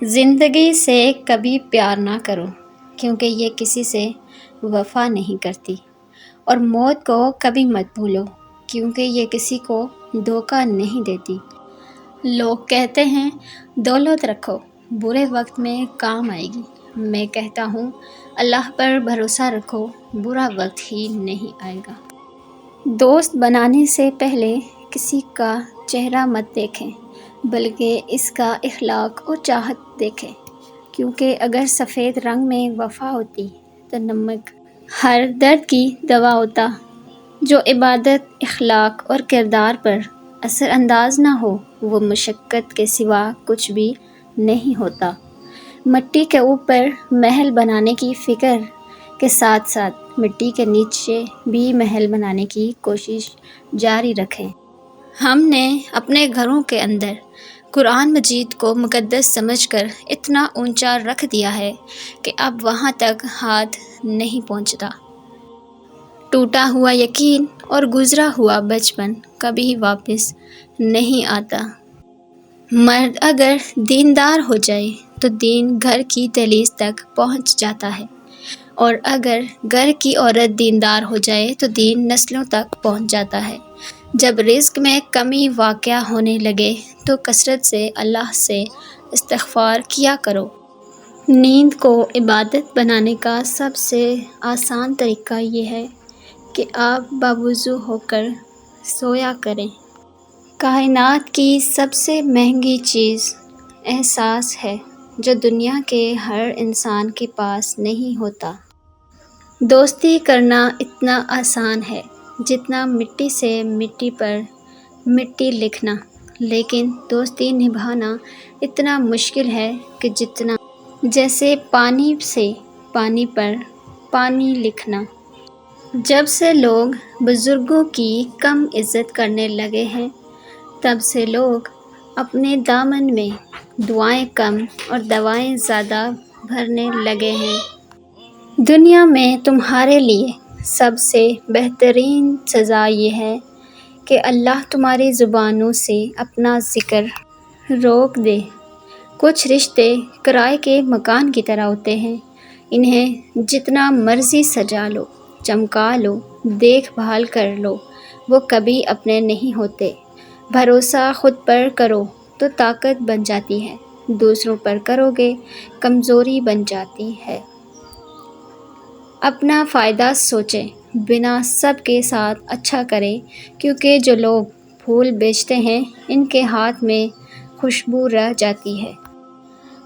زندگی سے کبھی پیار نہ کرو کیونکہ یہ کسی سے وفا نہیں کرتی، اور موت کو کبھی مت بھولو کیونکہ یہ کسی کو دھوکہ نہیں دیتی۔ لوگ کہتے ہیں دولت رکھو، برے وقت میں کام آئے گی۔ میں کہتا ہوں اللہ پر بھروسہ رکھو، برا وقت ہی نہیں آئے گا۔ دوست بنانے سے پہلے کسی کا چہرہ مت دیکھیں بلکہ اس کا اخلاق اور چاہت دیکھیں، کیونکہ اگر سفید رنگ میں وفا ہوتی تو نمک ہر درد کی دوا ہوتا۔ جو عبادت، اخلاق اور کردار پر اثر انداز نہ ہو وہ مشقت کے سوا کچھ بھی نہیں ہوتا۔ مٹی کے اوپر محل بنانے کی فکر کے ساتھ ساتھ مٹی کے نیچے بھی محل بنانے کی کوشش جاری رکھیں۔ ہم نے اپنے گھروں کے اندر قرآن مجید کو مقدس سمجھ کر اتنا اونچا رکھ دیا ہے کہ اب وہاں تک ہاتھ نہیں پہنچتا۔ ٹوٹا ہوا یقین اور گزرا ہوا بچپن کبھی واپس نہیں آتا۔ مرد اگر دیندار ہو جائے تو دین گھر کی دہلیز تک پہنچ جاتا ہے، اور اگر گھر کی عورت دیندار ہو جائے تو دین نسلوں تک پہنچ جاتا ہے۔ جب رزق میں کمی واقع ہونے لگے تو کثرت سے اللہ سے استغفار کیا کرو۔ نیند کو عبادت بنانے کا سب سے آسان طریقہ یہ ہے کہ آپ باوضو ہو کر سویا کریں۔ کائنات کی سب سے مہنگی چیز احساس ہے جو دنیا کے ہر انسان کے پاس نہیں ہوتا۔ دوستی کرنا اتنا آسان ہے جتنا مٹی سے مٹی پر مٹی لکھنا، لیکن دوستی نبھانا اتنا مشکل ہے کہ جتنا جیسے پانی سے پانی پر پانی لکھنا۔ جب سے لوگ بزرگوں کی کم عزت کرنے لگے ہیں تب سے لوگ اپنے دامن میں دعائیں کم اور دوائیں زیادہ بھرنے لگے ہیں۔ دنیا میں تمہارے لیے سب سے بہترین سزا یہ ہے کہ اللہ تمہاری زبانوں سے اپنا ذکر روک دے۔ کچھ رشتے کرائے کے مکان کی طرح ہوتے ہیں، انہیں جتنا مرضی سجا لو، چمکا لو، دیکھ بھال کر لو، وہ کبھی اپنے نہیں ہوتے۔ بھروسہ خود پر کرو تو طاقت بن جاتی ہے، دوسروں پر کرو گے کمزوری بن جاتی ہے۔ اپنا فائدہ سوچیں، بنا سب کے ساتھ اچھا کریں، کیونکہ جو لوگ پھول بیچتے ہیں ان کے ہاتھ میں خوشبو رہ جاتی ہے۔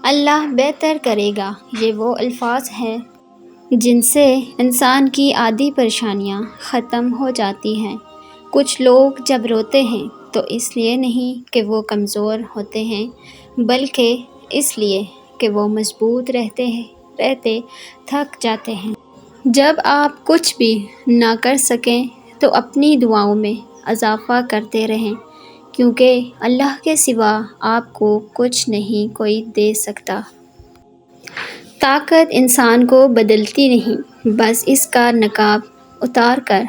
اللہ بہتر کرے گا، یہ وہ الفاظ ہیں جن سے انسان کی آدھی پریشانیاں ختم ہو جاتی ہیں۔ کچھ لوگ جب روتے ہیں تو اس لیے نہیں کہ وہ کمزور ہوتے ہیں بلکہ اس لیے کہ وہ مضبوط رہتے تھک جاتے ہیں۔ جب آپ کچھ بھی نہ کر سکیں تو اپنی دعاؤں میں اضافہ کرتے رہیں، کیونکہ اللہ کے سوا آپ کو کچھ نہیں کوئی دے سکتا۔ طاقت انسان کو بدلتی نہیں، بس اس کا نقاب اتار کر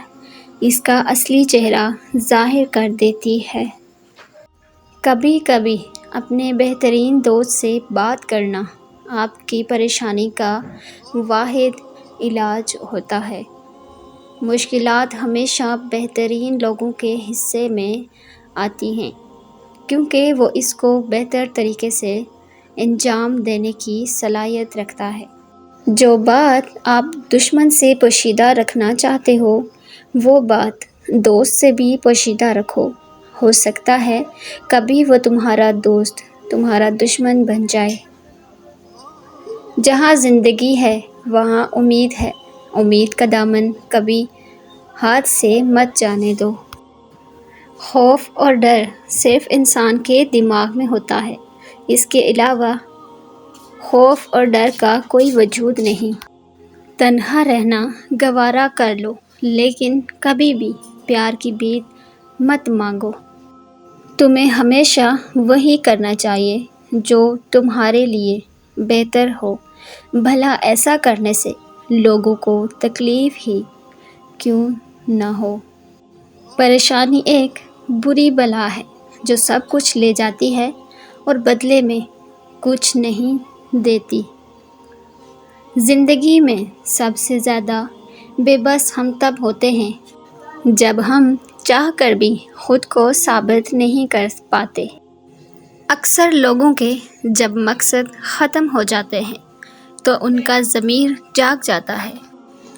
اس کا اصلی چہرہ ظاہر کر دیتی ہے۔ کبھی کبھی اپنے بہترین دوست سے بات کرنا آپ کی پریشانی کا واحد علاج ہوتا ہے۔ مشکلات ہمیشہ بہترین لوگوں کے حصے میں آتی ہیں، کیونکہ وہ اس کو بہتر طریقے سے انجام دینے کی صلاحیت رکھتا ہے۔ جو بات آپ دشمن سے پوشیدہ رکھنا چاہتے ہو وہ بات دوست سے بھی پوشیدہ رکھو، ہو سکتا ہے کبھی وہ تمہارا دوست تمہارا دشمن بن جائے۔ جہاں زندگی ہے وہاں امید ہے، امید کا دامن کبھی ہاتھ سے مت جانے دو۔ خوف اور ڈر صرف انسان کے دماغ میں ہوتا ہے، اس کے علاوہ خوف اور ڈر کا کوئی وجود نہیں۔ تنہا رہنا گوارا کر لو لیکن کبھی بھی پیار کی بھیک مت مانگو۔ تمہیں ہمیشہ وہی کرنا چاہیے جو تمہارے لیے بہتر ہو، بھلا ایسا کرنے سے لوگوں کو تکلیف ہی کیوں نہ ہو۔ پریشانی ایک بری بلا ہے جو سب کچھ لے جاتی ہے اور بدلے میں کچھ نہیں دیتی۔ زندگی میں سب سے زیادہ بے بس ہم تب ہوتے ہیں جب ہم چاہ کر بھی خود کو ثابت نہیں کر پاتے۔ اکثر لوگوں کے جب مقصد ختم ہو جاتے ہیں تو ان کا ضمیر جاگ جاتا ہے۔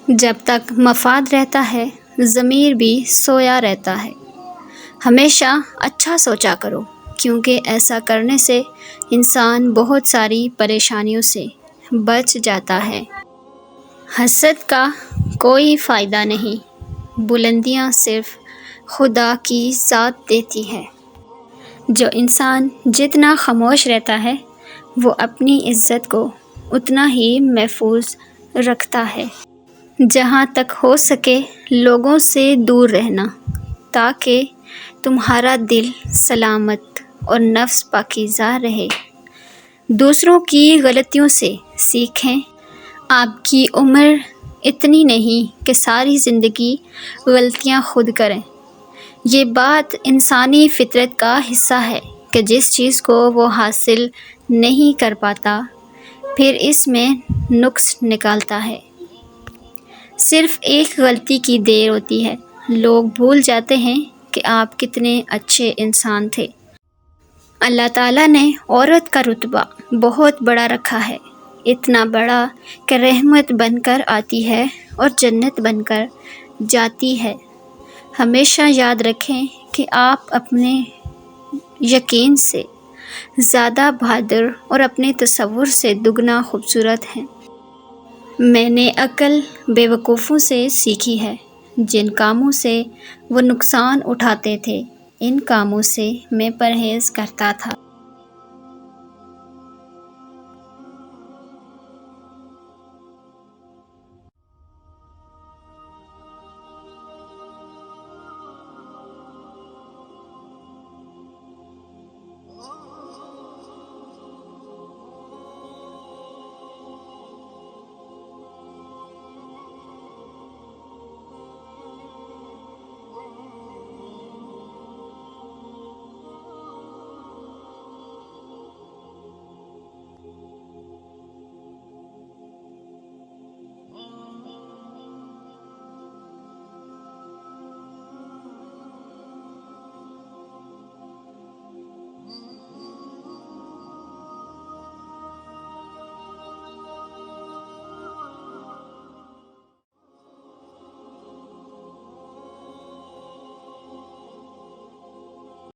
جب تک مفاد رہتا ہے ضمیر بھی سویا رہتا ہے۔ ہمیشہ اچھا سوچا کرو، کیونکہ ایسا کرنے سے انسان بہت ساری پریشانیوں سے بچ جاتا ہے۔ حسد کا کوئی فائدہ نہیں، بلندیاں صرف خدا کی ذات دیتی ہے۔ جو انسان جتنا خاموش رہتا ہے وہ اپنی عزت کو اتنا ہی محفوظ رکھتا ہے۔ جہاں تک ہو سکے لوگوں سے دور رہنا، تاکہ تمہارا دل سلامت اور نفس پاکیزہ رہے۔ دوسروں کی غلطیوں سے سیکھیں۔ آپ کی عمر اتنی نہیں کہ ساری زندگی غلطیاں خود کریں۔ یہ بات انسانی فطرت کا حصہ ہے کہ جس چیز کو وہ حاصل نہیں کر پاتا پھر اس میں نقص نکالتا ہے۔ صرف ایک غلطی کی دیر ہوتی ہے، لوگ بھول جاتے ہیں کہ آپ کتنے اچھے انسان تھے۔ اللہ تعالیٰ نے عورت کا رتبہ بہت بڑا رکھا ہے، اتنا بڑا کہ رحمت بن کر آتی ہے اور جنت بن کر جاتی ہے۔ ہمیشہ یاد رکھیں کہ آپ اپنے یقین سے زیادہ بہادر اور اپنے تصور سے دگنا خوبصورت ہیں۔ میں نے عقل بے وقوفوں سے سیکھی ہے، جن کاموں سے وہ نقصان اٹھاتے تھے ان کاموں سے میں پرہیز کرتا تھا۔